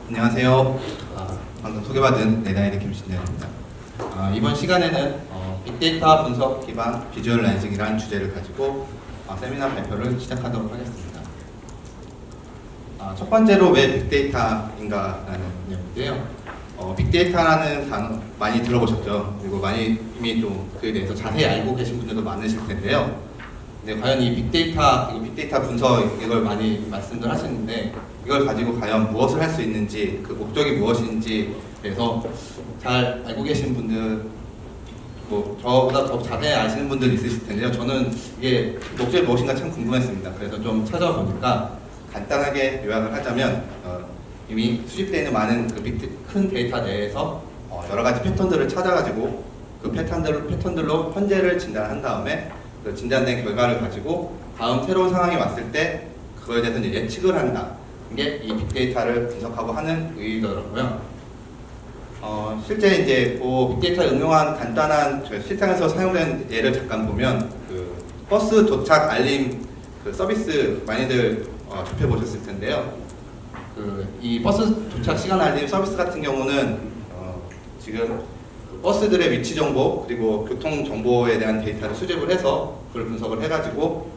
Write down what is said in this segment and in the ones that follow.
안녕하세요. 방금 소개받은 네다일의 김신현입니다. 이번 시간에는 빅데이터 분석 기반 비주얼라이징이라는 주제를 가지고 세미나 발표를 시작하도록 하겠습니다. 첫 번째로 왜 빅데이터인가라는 내용인데요. 빅데이터라는 단어 많이 들어보셨죠? 그리고 많이 이미 좀 그에 대해서 자세히 알고 계신 분들도 많으실 텐데요. 근데 과연 이 빅데이터, 그리고 빅데이터 분석 이걸 많이 말씀들 하시는데 이걸 가지고 과연 무엇을 할 수 있는지, 그 목적이 무엇인지에 대해서 잘 알고 계신 분들, 뭐 저보다 더 자세히 아시는 분들 있으실 텐데요. 저는 이게 목적이 무엇인가 참 궁금했습니다. 그래서 좀 찾아보니까 간단하게 요약을 하자면 이미 수집되어 있는 많은 큰 데이터 내에서 여러 가지 패턴들을 찾아가지고 그 패턴들로 현재를 진단한 다음에 그 진단된 결과를 가지고 다음 새로운 상황이 왔을 때 그거에 대해서 이제 예측을 한다. 이게 이 빅데이터를 분석하고 하는 의의더라고요. 실제 이제 그 빅데이터에 응용한 간단한 실생활에서 사용된 예를 잠깐 보면 그 버스 도착 알림 그 서비스 많이들 접해 보셨을 텐데요. 이 버스 도착 시간 알림 서비스 같은 경우는 지금 버스들의 위치 정보 그리고 교통 정보에 대한 데이터를 수집을 해서 그걸 분석을 해가지고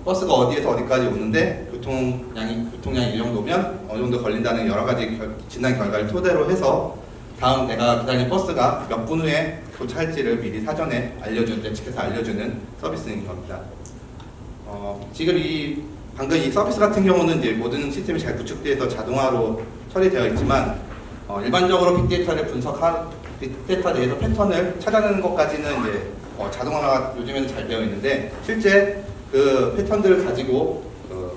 버스가 어디에서 어디까지 오는데 교통량이 이 정도면 어느 정도 걸린다는 여러 가지 진단 결과를 토대로 해서 다음 내가 기다리는 버스가 몇 분 후에 도착할지를 미리 사전에 예측해서 알려주는 서비스인 겁니다. 지금 방금 이 서비스 같은 경우는 이제 모든 시스템이 잘 구축되어서 자동화로 처리되어 있지만 일반적으로 빅데이터 내에서 패턴을 찾아내는 것까지는 이제 자동화가 요즘에는 잘 되어 있는데 실제 그 패턴들을 가지고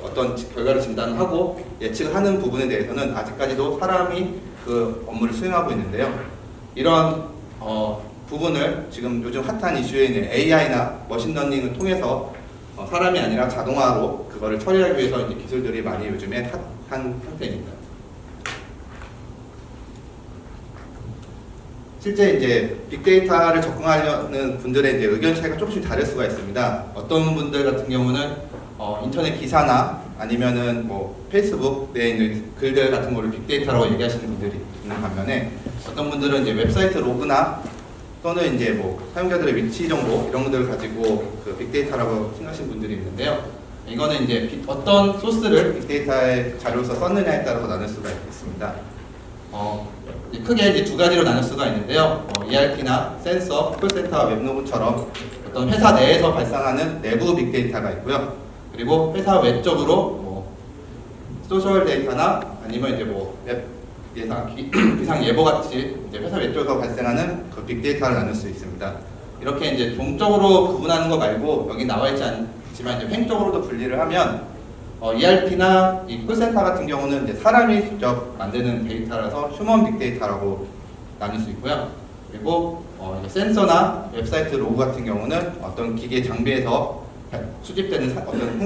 어떤 결과를 진단하고 예측을 하는 부분에 대해서는 아직까지도 사람이 그 업무를 수행하고 있는데요. 이런 부분을 지금 요즘 핫한 이슈에 있는 AI나 머신러닝을 통해서 사람이 아니라 자동화로 그거를 처리하기 위해서 이제 기술들이 많이 요즘에 핫한 상태입니다. 실제 이제 빅데이터를 접근하려는 분들의 이제 의견 차이가 조금씩 다를 수가 있습니다. 어떤 분들 같은 경우는 인터넷 기사나 아니면은 뭐 페이스북 내에 있는 글들 같은 거를 빅데이터라고 얘기하시는 분들이 있는 반면에 어떤 분들은 이제 웹사이트 로그나 또는 이제 뭐 사용자들의 위치 정보 이런 것들을 가지고 그 빅데이터라고 생각하시는 분들이 있는데요. 이거는 이제 어떤 소스를 빅데이터의 자료로서 썼느냐에 따라서 나눌 수가 있습니다. 크게 이제 두 가지로 나눌 수가 있는데요. ERP나 센서, 콜센터, 웹로그처럼 어떤 회사 내에서 발생하는 내부 빅데이터가 있고요. 그리고 회사 외적으로 뭐 소셜 데이터나 아니면 이제 뭐 기상 예보 같이 이제 회사 외적으로 발생하는 그 빅데이터를 나눌 수 있습니다. 이렇게 이제 종적으로 구분하는 거 말고 여기 나와 있지 않지만 이제 횡적으로도 분리를 하면 ERP나 이 콜센터 같은 경우는 이제 사람이 직접 만드는 데이터라서 휴먼 빅데이터라고 나눌 수 있고요. 그리고 센서나 웹사이트 로그 같은 경우는 어떤 기계 장비에서 수집되는 어떤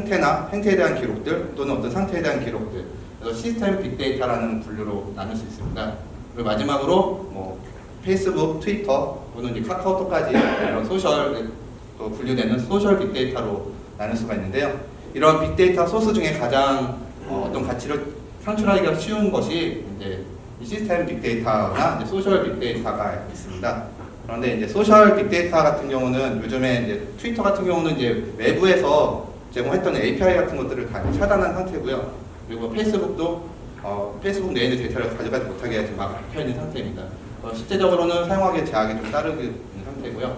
행태에 대한 기록들 또는 어떤 상태에 대한 기록들, 그래서 시스템 빅데이터라는 분류로 나눌 수 있습니다. 그리고 마지막으로 뭐 페이스북, 트위터 또는 이제 카카오톡까지 이런 소셜 분류되는 소셜 빅데이터로 나눌 수가 있는데요. 이런 빅데이터 소스 중에 가장 어떤 가치를 창출하기가 쉬운 것이 이제 시스템 빅데이터나 이제 소셜 빅데이터가 있습니다. 그런데 이제 소셜 빅데이터 같은 경우는 요즘에 이제 트위터 같은 경우는 이제 외부에서 제공했던 API 같은 것들을 다 차단한 상태고요. 그리고 페이스북도 페이스북 내에 있는 데이터를 가져가지 못하게 지금 막혀 있는 상태입니다. 실제적으로는 사용하기에 제약이 좀 따르고 있는 상태고요.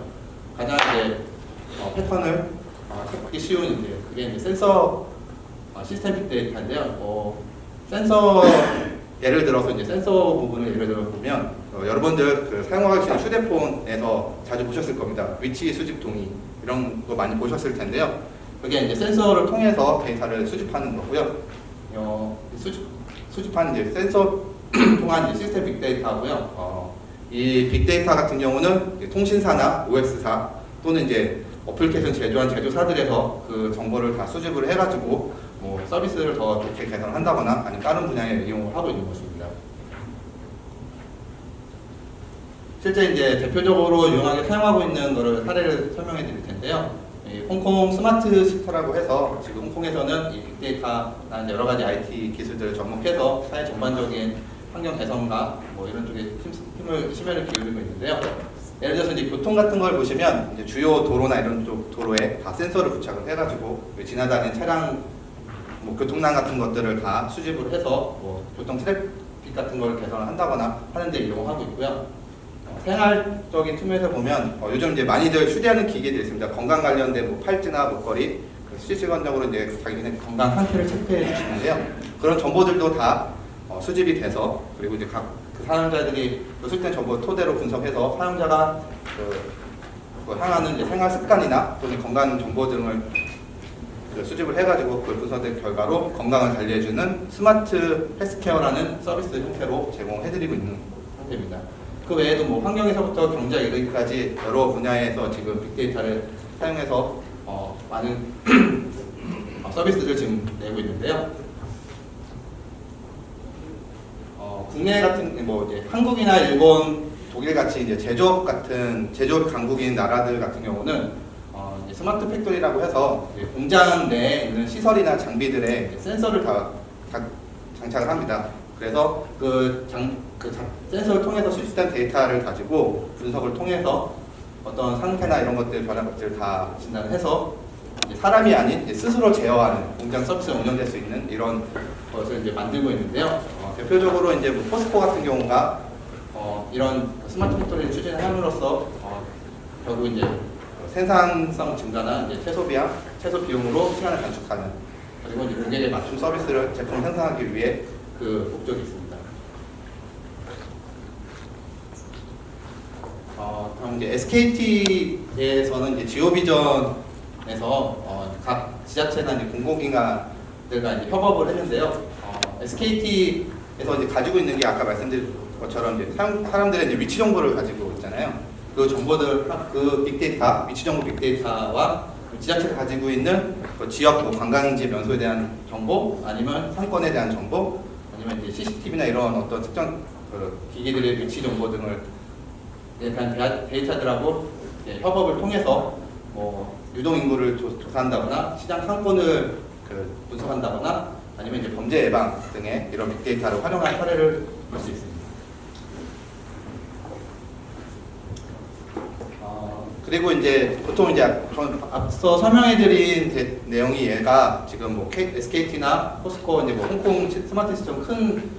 가장 이제 패턴을 찾기 쉬운 이제 그게 이제 센서 시스템 빅데이터인데요. 센서 예를 들어서 이제 센서 부분을 예를 들어 보면 여러분들 그 사용하시는 휴대폰에서 자주 보셨을 겁니다. 위치 수집 동의 이런 거 많이 보셨을 텐데요. 그게 이제 센서를 통해서 데이터를 수집하는 거고요. 수집하는 이제 센서 통한 이제 시스템 빅데이터고요. 이 빅데이터 같은 경우는 통신사나 OS사 또는 이제 어플리케이션 제조한 제조사들에서 그 정보를 다 수집을 해가지고 뭐 서비스를 더 좋게 개선한다거나 아니면 다른 분야에 이용을 하고 있는 것입니다. 실제 이제 대표적으로 유용하게 사용하고 있는 거를 사례를 설명해 드릴 텐데요. 홍콩 스마트 시터라고 해서 지금 홍콩에서는 이 빅데이터나 여러 가지 IT 기술들을 접목해서 사회 전반적인 환경 개선과 뭐 이런 쪽에 심혈을 기울이고 있는데요. 예를 들어서 이제 교통 같은 걸 보시면 이제 주요 도로나 이런 쪽 도로에 다 센서를 부착을 해가지고 지나다니는 차량 뭐 교통량 같은 것들을 다 수집을 해서 뭐 교통 트래픽 같은 걸 개선을 한다거나 하는데 이용하고 있고요. 생활적인 측면에서 보면 요즘 이제 많이들 휴대하는 기기들이 있습니다. 건강 관련된 뭐 팔찌나 목걸이 실시간적으로 이제 자기네 건강 상태를 체크해 주시는데요. 그런 정보들도 다 수집이 돼서 그리고 이제 각 그 사용자들이 그 수집된 정보 토대로 분석해서 사용자가 향하는 이제 생활 습관이나 또는 건강 정보 등을 수집을 해가지고 그걸 분석된 결과로 건강을 관리해주는 스마트 헬스케어라는 서비스 형태로 제공해드리고 있는 상태입니다. 그 외에도 뭐 환경에서부터 경제에 이르기까지 여러 분야에서 지금 빅데이터를 사용해서 많은 서비스를 지금 내고 있는데요. 국내 같은 뭐 이제 한국이나 일본, 독일 같이 이제 제조업 강국인 나라들 같은 경우는 이제 스마트 팩토리라고 해서 공장 내에 있는 시설이나 장비들에 센서를 다 장착을 합니다. 그래서 센서를 통해서 수집된 데이터를 가지고 분석을 통해서 어떤 상태나 이런 것들, 변화 것들을 다 진단을 해서 사람이 아닌 스스로 제어하는 공장 서비스가 운영될 수 있는 이런 것을 이제 만들고 있는데요. 대표적으로 이제 뭐 포스코 같은 경우가 이런 스마트 팩토리를 추진함으로써 결국 이제 생산성 증가나 이제 최소 비용으로 시간을 단축하는 그리고 이제 고객에 맞춤 서비스를 제품 생산하기 위해 그 목적이 있습니다. 그럼 이제 SKT에서는 이제 지오비전에서 각 지자체나 이제 공공기관들과 이제 협업을 했는데요. SKT에서 이제 가지고 있는 게 아까 말씀드린 것처럼 이제 사람들의 이제 위치 정보를 가지고 있잖아요. 그 정보들, 그 빅데이터, 위치 정보 빅데이터와 지자체가 가지고 있는 그 지역 뭐 관광지 명소에 대한 정보, 아니면 상권에 대한 정보, 아니면 이제 CCTV나 이런 어떤 특정 그 기기들의 위치 정보 등을 대한 데이터들하고 협업을 통해서 뭐 유동 인구를 조사한다거나 시장 상권을 분석한다거나 아니면 이제 범죄 예방 등의 이런 빅데이터를 활용한 사례를 볼 수 있습니다. 그리고 이제 보통 이제 앞서 설명해드린 내용이 얘가 지금 뭐 SKT나 포스코 이제 뭐 홍콩 스마트 시스템 큰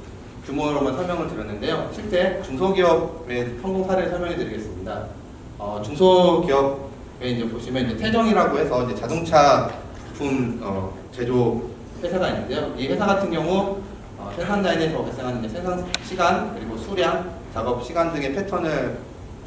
규모로만 설명을 드렸는데요. 실제 중소기업의 성공 사례를 설명해드리겠습니다. 중소기업에 이제 보시면 이제 태정이라고 해서 이제 자동차 부품 제조 회사가 있는데요. 이 회사 같은 경우 생산 라인에서 발생하는 이제 생산 시간 그리고 수량, 작업 시간 등의 패턴을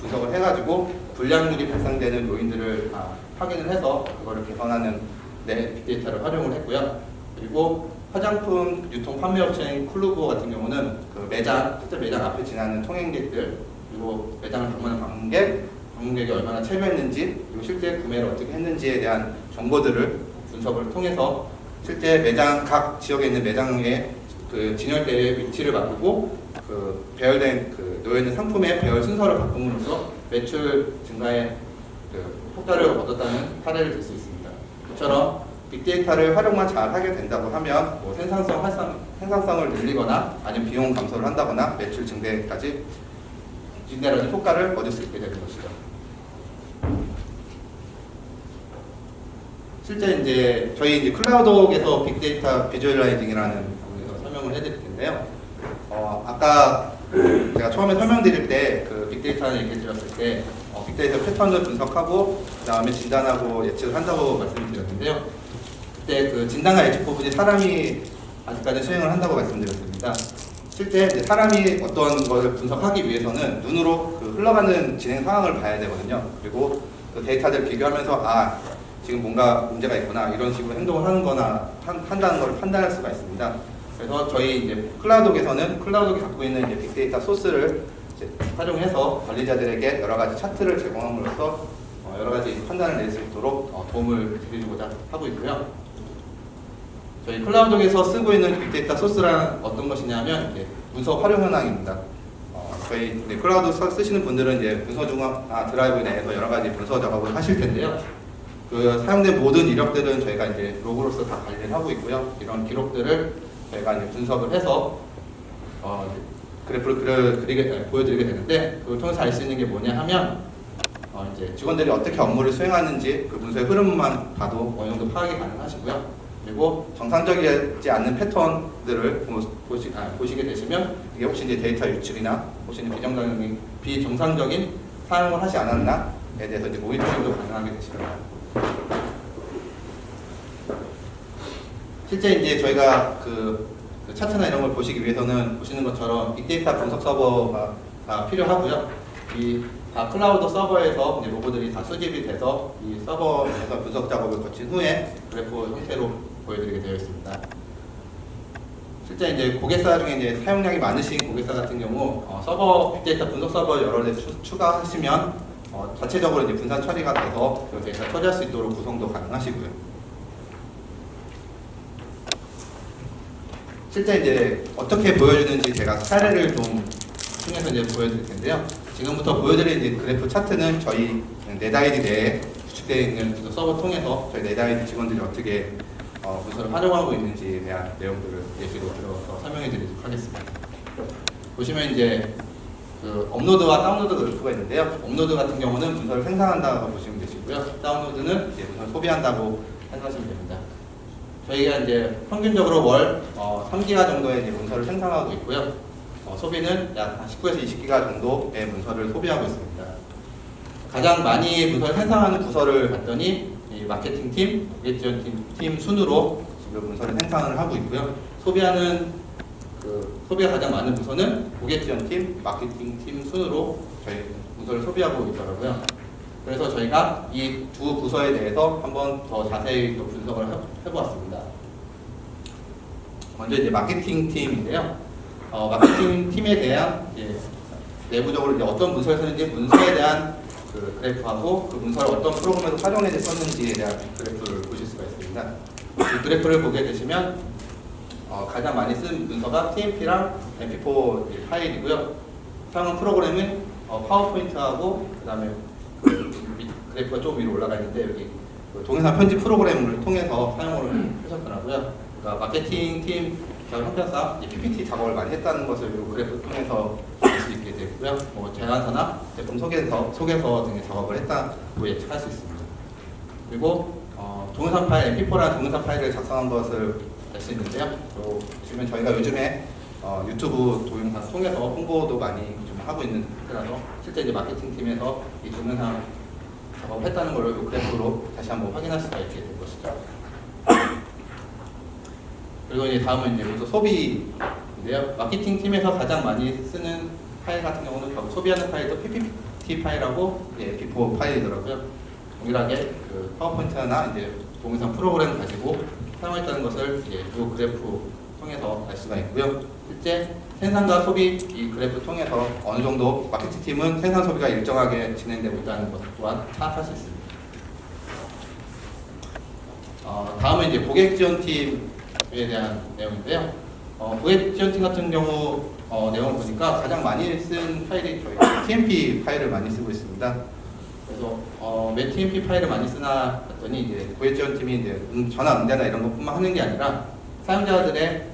분석을 해가지고 불량률이 발생되는 요인들을 확인을 해서 그거를 개선하는 빅데이터를 활용을 했고요. 그리고 화장품 유통 판매업체인 쿨루보 같은 경우는 그 실제 매장 앞에 지나는 통행객들 그리고 매장을 방문하는 방문객이 얼마나 체류했는지 그리고 실제 구매를 어떻게 했는지에 대한 정보들을 분석을 통해서 실제 각 지역에 있는 매장의 그 진열대의 위치를 바꾸고 그 배열된 놓여있는 상품의 배열 순서를 바꿈으로써 매출 증가에 효과를 얻었다는 사례를 들 수 있습니다. 이처럼 빅데이터를 활용만 잘 하게 된다고 하면 뭐 생산성을 늘리거나 아니면 비용 감소를 한다거나 매출 증대라는 효과를 얻을 수 있게 되는 것이죠. 실제 이제 저희 이제 클라우드옥에서 빅데이터 비주얼라이징이라는 부분에서 설명을 해드릴 텐데요. 아까 제가 처음에 설명드릴 때 그 빅데이터를 얘기해 드렸을 때 빅데이터 패턴을 분석하고 그 다음에 진단하고 예측을 한다고 말씀을 드렸는데요. 그때 그 진단과 예측 부분이 사람이 아직까지 수행을 한다고 말씀드렸습니다. 실제 이제 사람이 어떤 것을 분석하기 위해서는 눈으로 그 흘러가는 진행 상황을 봐야 되거든요. 그리고 그 데이터들을 비교하면서 지금 뭔가 문제가 있구나 이런 식으로 행동을 하는 거나 한다는 걸 판단할 수가 있습니다. 그래서 저희 이제 클라우드옥에서는 클라우드옥이 갖고 있는 이제 빅데이터 소스를 이제 활용해서 관리자들에게 여러 가지 차트를 제공함으로써 여러 가지 판단을 낼 수 있도록 도움을 드리고자 하고 있고요. 저희 클라우드옥에서 쓰고 있는 빅데이터 소스란 어떤 것이냐면 이제 문서 활용 현황입니다. 저희 클라우드 쓰시는 분들은 이제 문서 중앙 드라이브 내에서 여러 가지 문서 작업을 하실 텐데요. 그 사용된 모든 이력들은 저희가 이제 로그로서 다 관리를 하고 있고요. 이런 기록들을 저희가 이제 분석을 해서 그래프를 보여드리게 되는데, 그걸 통해서 알 수 있는 게 뭐냐 하면 이제 직원들이 어떻게 업무를 수행하는지 그 문서의 흐름만 봐도 어느 정도 파악이 가능하시고요. 그리고 정상적이지 않는 패턴들을 보시게 되시면 이게 혹시 이제 데이터 유출이나 혹시 비정상적인 사용을 하지 않았나에 대해서 이제 모니터링도 가능하게 되십니다. 실제 이제 저희가 그 차트나 이런 걸 보시기 위해서는 보시는 것처럼 빅데이터 분석 서버가 필요하고요. 이 클라우드 서버에서 이제 로고들이 다 수집이 돼서 이 서버에서 분석 작업을 거친 후에 그래프 형태로 보여드리게 되어 있습니다. 실제 이제 고객사 중에 이제 사용량이 많으신 고객사 같은 경우 서버 빅데이터 분석 서버 여러 대 추가하시면 자체적으로 이제 분산 처리가 돼서 그 데이터 처리할 수 있도록 구성도 가능하시고요. 실제 이제 어떻게 보여주는지 제가 사례를 좀 통해서 이제 보여드릴 텐데요. 지금부터 보여드릴 이제 그래프 차트는 저희 넷아이디 내에 구축되어 있는 그 서버 통해서 저희 넷아이디 직원들이 어떻게 문서를 활용하고 있는지에 대한 내용들을 예시로 들어서 설명해 드리도록 하겠습니다. 보시면 이제 그 업로드와 다운로드 그래프가 있는데요. 업로드 같은 경우는 문서를 생산한다고 보시면 되시고요. 다운로드는 이제 문서를 소비한다고 생각하시면 됩니다. 저희가 이제 평균적으로 월 3기가 정도의 이제 문서를 생산하고 있고요. 소비는 약 19에서 20기가 정도의 문서를 소비하고 있습니다. 가장 많이 문서를 생산하는 부서를 봤더니 이 마케팅팀, 고객 지원팀 순으로 지금 문서를 생산을 하고 있고요. 소비가 가장 많은 부서는 고객 지원팀, 마케팅팀 순으로 저희 문서를 소비하고 있더라고요. 그래서 저희가 이 두 부서에 대해서 한번 더 자세히 또 분석을 해보았습니다. 먼저 이제 마케팅 팀인데요. 마케팅 팀에 대한 이제 내부적으로 이제 어떤 문서를 쓰는지 문서에 대한 그 그래프하고 그 문서를 어떤 프로그램에서 활용해서 썼는지에 대한 그래프를 보실 수가 있습니다. 이 그래프를 보게 되시면 가장 많이 쓴 문서가 TMP랑 MP4 파일이고요. 사용한 프로그램은 파워포인트하고 그다음에 그래프가 좀 위로 올라가 있는데 여기 동영상 편집 프로그램을 통해서 사용을 하셨더라고요. 그러니까 마케팅 팀 형편상 PPT 작업을 많이 했다는 것을 이 그래프 통해서 알 수 있게 되고요. 제안서나 제품 소개서 등의 작업을 했다고 예측할 수 있습니다. 그리고 동영상 파일, MP4라는 동영상 파일을 작성한 것을 알 수 있는데요. 보시면 저희가 요즘에 유튜브 동영상 통해서 홍보도 많이 좀 하고 있는 상태라서 실제 이제 마케팅 팀에서 이 동영상 작업을 했다는 걸 이 그래프로 다시 한번 확인할 수가 있게 된 것이죠. 그리고 이제 다음은 이제 문서 소비인데요. 마케팅 팀에서 가장 많이 쓰는 파일 같은 경우는 결국 소비하는 파일도 PPT 파일하고 MP4 파일이더라고요. 동일하게 그 파워포인트나 이제 동영상 프로그램 가지고 사용했다는 것을 이제 이 그래프 통해서 알 수가 있고요. 실제 생산과 소비 이 그래프 통해서 어느 정도 마케팅 팀은 생산 소비가 일정하게 진행되고 있다는 것 또한 파악할 수 있습니다. 다음은 이제 고객 지원팀에 대한 내용인데요. 고객 지원팀 같은 경우 내용을 보니까 가장 많이 쓴 파일이 저희 TMP 파일을 많이 쓰고 있습니다. 그래서 왜 TMP 파일을 많이 쓰나 봤더니 이제 고객 지원팀이 이제 전화 응대나 이런 것뿐만 하는 게 아니라 사용자들의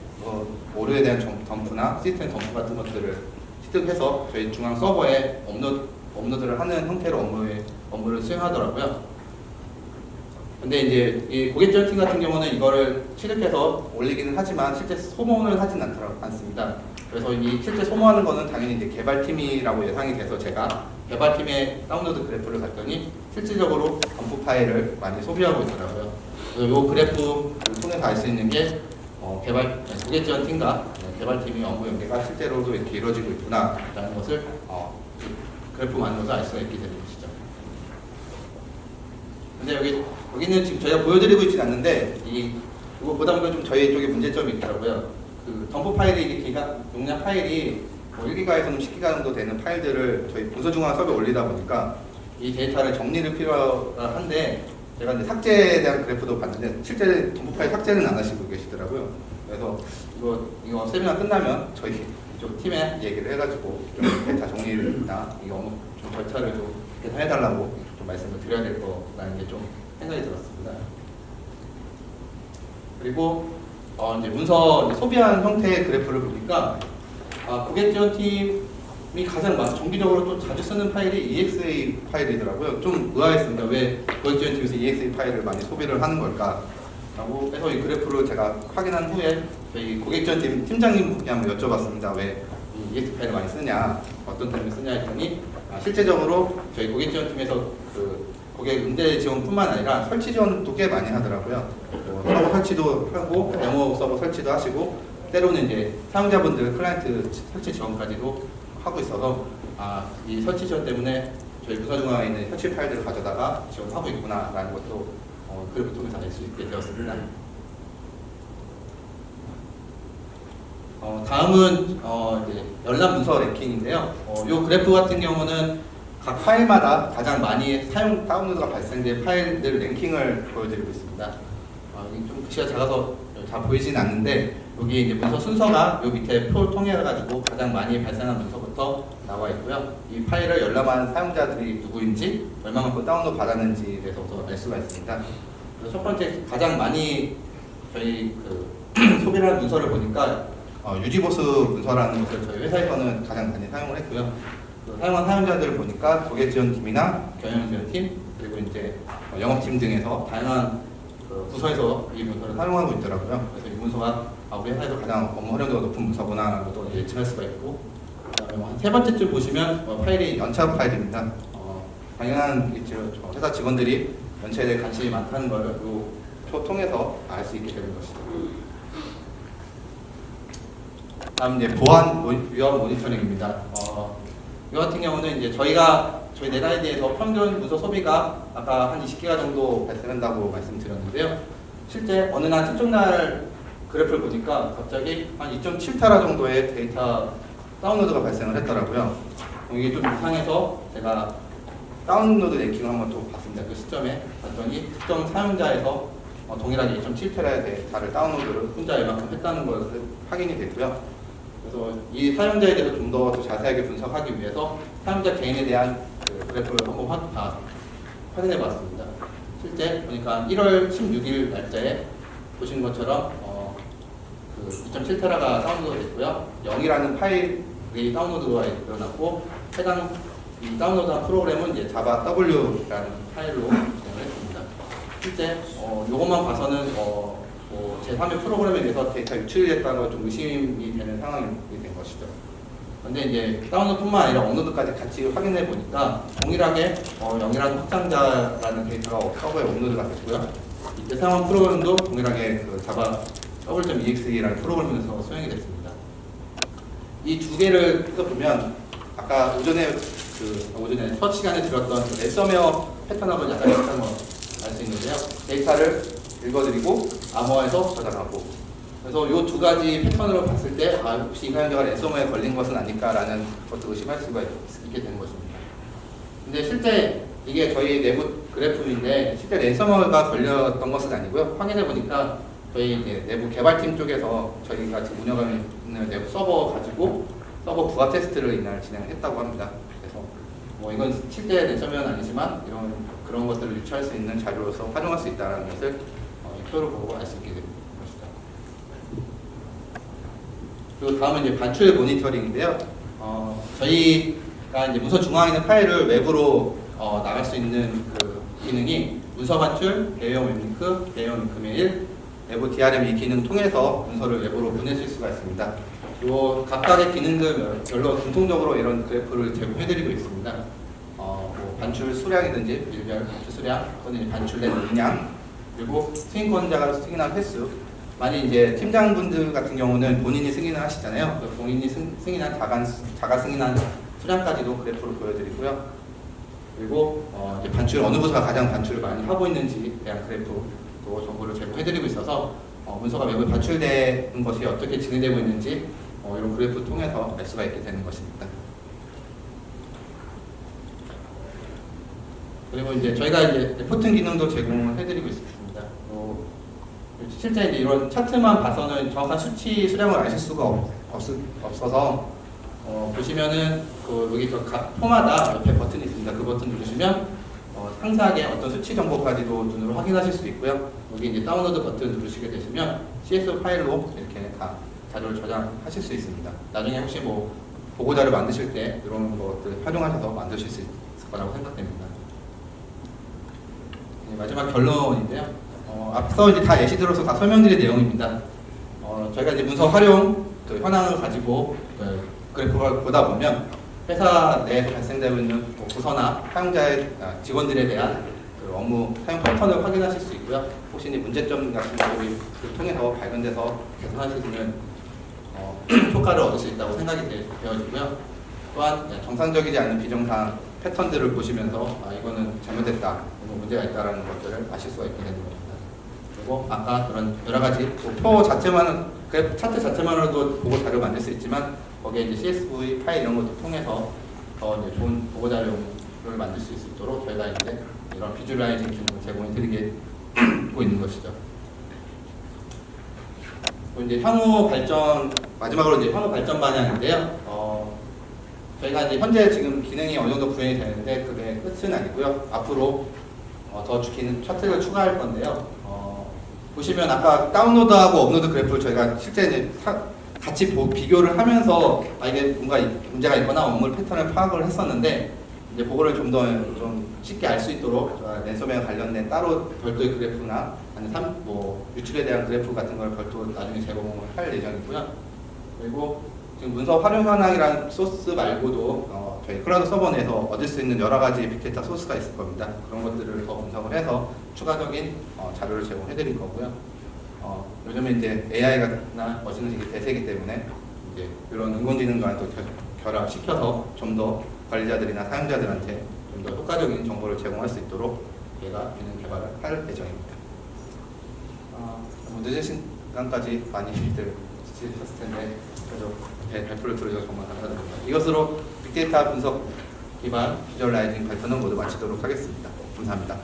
오류에 대한 덤프나 시스템 덤프 같은 것들을 취득해서 저희 중앙 서버에 업로드를 하는 형태로 업무를 수행하더라고요. 근데 이제 이 고객 지원팀 같은 경우는 이거를 취득해서 올리기는 하지만 실제 소모는 하진 않습니다. 그래서 이 실제 소모하는 거는 당연히 이제 개발팀이라고 예상이 돼서 제가 개발팀의 다운로드 그래프를 봤더니 실질적으로 덤프 파일을 많이 소비하고 있더라고요. 그래서 이 그래프를 통해서 알 수 있는 게 고객 지원팀과 개발팀의 업무 연계가 실제로도 이렇게 이루어지고 있구나라는 것을 그래프만으로도 알 수가 있게 되는 것이죠. 근데 여기는 지금 저희가 보여드리고 있진 않는데 이거 보다 보면 좀 저희 쪽에 문제점이 있더라고요. 그 덤프 파일이 용량 파일이 1기가에서는 10기가 정도 되는 파일들을 저희 문서중앙 서버에 올리다 보니까 이 데이터를 정리를 필요한데 제가 이제 삭제에 대한 그래프도 봤는데 실제 덤프 파일 삭제는 안 하시고 계시더라고요. 그래서 이거 세미나 끝나면 저희 이쪽 팀에 얘기를 해가지고 좀 데이터 정리나 이 업무 좀 절차를 좀 해달라고 좀 말씀을 드려야 될 거라는 게 좀 생각이 들었습니다. 그리고 이제 문서 이제 소비한 형태의 그래프를 보니까 고객 지원팀이 가장 정기적으로 또 자주 쓰는 파일이 EXA 파일이더라고요. 좀 의아했습니다. 왜 고객 지원팀에서 EXA 파일을 많이 소비를 하는 걸까? 라고 해서 이 그래프를 제가 확인한 후에 저희 고객 지원팀 팀장님께 한번 여쭤봤습니다. 왜 이 EXA 파일을 많이 쓰냐? 어떤 타입을 쓰냐 했더니 실제적으로 저희 고객 지원팀에서 그 고객 응대 지원뿐만 아니라 설치 지원도 꽤 많이 하더라고요. 서버 설치도 하고 데모 서버 설치도 하시고 때로는 이제 사용자분들 클라이언트 설치 지원까지도 하고 있어서 이 설치 지원 때문에 저희 부서중앙에 있는 설치 파일들을 가져다가 지원하고 있구나라는 것도 그래프 통해서 알 수 있게 되었습니다. 다음은 이제 열람 문서 랭킹인데요. 이 그래프 같은 경우는 각 파일마다 가장 많이 사용 다운로드가 발생된 파일들 랭킹을 보여드리고 있습니다. 좀 글씨가 작아서 잘 보이진 않는데 여기 이제 문서 순서가 요 밑에 표를 통해 가지고 가장 많이 발생한 문서부터 나와 있고요. 이 파일을 열람한 사용자들이 누구인지 얼마만큼 다운로드 받았는지에 대해서 알 수가 있습니다. 그래서 첫 번째 가장 많이 저희 소비를 한 문서를 보니까 유지보수 문서라는 것을 저희 회사에서는 가장 많이 사용을 했고요. 사용한 사용자들을 보니까 고객 지원팀이나 경영 지원팀 그리고 이제 영업팀 등에서 다양한 부서에서 이 문서를 사용하고 있더라고요. 그래서 이 문서가 우리 회사에서 가장 업무 활용도가 높은 문서구나 라고 예측할 수가 있고, 그다음에 한 세 번째쯤 보시면 파일이 연차 파일입니다. 당연한 회사 직원들이 연차에 대해 관심이 많다는 걸 이 표 통해서 알 수 있게 되는 것이죠. 다음 이제 보안 위험 모니터링입니다. 이 같은 경우는 이제 저희 네다이드에서 평균 문서 소비가 아까 한 20기가 정도 발생한다고 말씀드렸는데요. 실제 어느 날 특정 날 그래프를 보니까 갑자기 한 2.7테라 정도의 데이터 다운로드가 발생을 했더라고요. 이게 좀 이상해서 제가 다운로드 랭킹을 한번 또 봤습니다. 그 시점에 봤더니 특정 사용자에서 동일하게 2.7테라의 데이터를 다운로드를 혼자 이만큼 했다는 것을 확인이 됐고요. 그래서 이 사용자에 대해서 좀 더 자세하게 분석하기 위해서 사용자 개인에 대한 그래프를 한번 확인해 봤습니다. 실제 보니까 1월 16일 날짜에 보신 것처럼 2.7테라가 다운로드가 됐고요. 0이라는 파일이 다운로드가 일어났고 해당 이 다운로드한 프로그램은 이제 자바 W라는 파일로 진행을 했습니다. 실제 이것만 봐서는 제3의 프로그램에 대해서 데이터 유출이 됐다는 걸 좀 의심이 되는 상황이 된 것이죠. 근데 이제 다운로드뿐만 아니라 업로드까지 같이 확인해 보니까 동일하게 0이라는 확장자라는 데이터가 서버에 업로드가 됐고요. 이때 사용한 프로그램도 동일하게 자바 w.exe라는 프로그램에서 수행이 됐습니다. 이 두 개를 보면 아까 오전에 첫 시간에 들었던 랜섬웨어 패턴하고 약간 비슷한 거 알 수 있는데요. 데이터를 읽어드리고 암호화해서 저장하고, 그래서 이 두 가지 패턴으로 봤을 때 혹시 이 사용자가 랜섬웨어에 걸린 것은 아닐까라는 것도 의심할 수가 있게 되는 것입니다. 근데 실제 이게 저희 내부 그래프인데 실제 랜섬웨어가 걸렸던 것은 아니고요. 확인해 보니까 저희 내부 개발팀 쪽에서 저희가 지금 운영하고 있는 내부 서버 가지고 서버 부하 테스트를 이날 진행했다고 합니다. 그래서 이건 실제 랜섬웨어는 아니지만 그런 것들을 유추할 수 있는 자료로서 활용할 수 있다는 것을 이 표를 보고 알 수 있게 됩니다. 그리고 다음은 이제 반출 모니터링인데요. 저희가 이제 문서 중앙에 있는 파일을 외부로 나갈 수 있는 그 기능이 문서 반출, 대외용 웹링크, 대외용 링크 메일, 내부 DRM 이 기능 통해서 문서를 외부로 보내실 수가 있습니다. 요 각각의 기능들별로 공통적으로 이런 그래프를 제공해드리고 있습니다. 반출 수량이든지 일별 반출 수량, 또는 반출된 용량, 그리고 승인권자가 승인한 횟수. 만약 이제 팀장분들 같은 경우는 본인이 승인을 하시잖아요. 본인이 승인한 자가 승인한 수량까지도 그래프로 보여드리고요. 그리고 이제 반출 어느 부서가 가장 반출을 많이 하고 있는지에 대한 그래프도 정보를 제공해드리고 있어서 문서가 외부에 반출되는 것이 어떻게 진행되고 있는지 이런 그래프 통해서 알 수가 있게 되는 것입니다. 그리고 이제 저희가 이제 레포팅 기능도 제공을 해드리고 있습니다. 실제 이제 이런 차트만 봐서는 정확한 수치 수량을 아실 수가 없어서 보시면은 여기 각 포마다 옆에 버튼이 있습니다. 그 버튼 누르시면 상세하게 어떤 수치 정보까지도 눈으로 확인하실 수 있고요. 여기 이제 다운로드 버튼 누르시게 되시면 CSV 파일로 이렇게 다 자료를 저장하실 수 있습니다. 나중에 혹시 뭐 보고자료 만드실 때 이런 것들 활용하셔서 만드실 수 있을 거라고 생각됩니다. 마지막 결론인데요. 앞서 이제 다 예시 들어서 다 설명드린 내용입니다. 저희가 이제 문서 활용 현황을 가지고 그래프를 보다 보면 회사 내에 발생되고 있는 뭐 부서나 사용자의 직원들에 대한 그 업무 사용 패턴을 확인하실 수 있고요. 혹시 문제점 같은 것들이 통해서 발견돼서 개선하실 수 있는 효과를 얻을 수 있다고 생각이 되어지고요. 또한 정상적이지 않은 비정상 패턴들을 보시면서 이거는 잘못됐다, 문제가 있다라는 것들을 아실 수가 있게 되는 겁니다. 그리고 아까 그런 여러 가지 표 자체만은 그래프 차트 자체만으로도 보고 자료 만들 수 있지만 거기에 이제 CSV 파일 이런 것도 통해서 더 이제 좋은 보고 자료를 만들 수 있도록 저희가 이제 이런 비주얼라이징 기능을 제공해 드리고 있는 것이죠. 그리고 이제 향후 발전, 마지막으로 이제 향후 발전 방향인데요. 저희가 이제 현재 지금 기능이 어느 정도 구현이 되는데 그게 끝은 아니고요. 앞으로 더 기능 차트를 추가할 건데요. 보시면 아까 다운로드하고 업로드 그래프를 저희가 실제 이제 같이 비교를 하면서 이게 뭔가 문제가 있거나 업무 패턴을 파악을 했었는데 이제 그거를 좀 더 좀 쉽게 알 수 있도록 랜섬웨어 관련된 따로 별도의 그래프나 아니면 뭐 유출에 대한 그래프 같은 걸 별도 나중에 제공을 할 예정이고요. 그리고 지금 문서 활용 현황이라는 소스 말고도 저희 클라우드 서버 내에서 얻을 수 있는 여러 가지 빅데이터 소스가 있을 겁니다. 그런 것들을 더 분석을 해서 추가적인 자료를 제공해 드릴 거고요. 요즘에 이제 AI나 머신러닝이 대세이기 때문에 이제 이런 인공지능과 또 결합시켜서 좀 더 관리자들이나 사용자들한테 좀 더 효과적인 정보를 제공할 수 있도록 저희가 기능 개발을 할 예정입니다. 뭐 늦은 시간까지 많이들 지지하셨을 텐데 그래도 발표를 들어주셔서 정말 감사드립니다. 이것으로 빅데이터 분석 기반 비주얼라이징 발표는 모두 마치도록 하겠습니다. 감사합니다.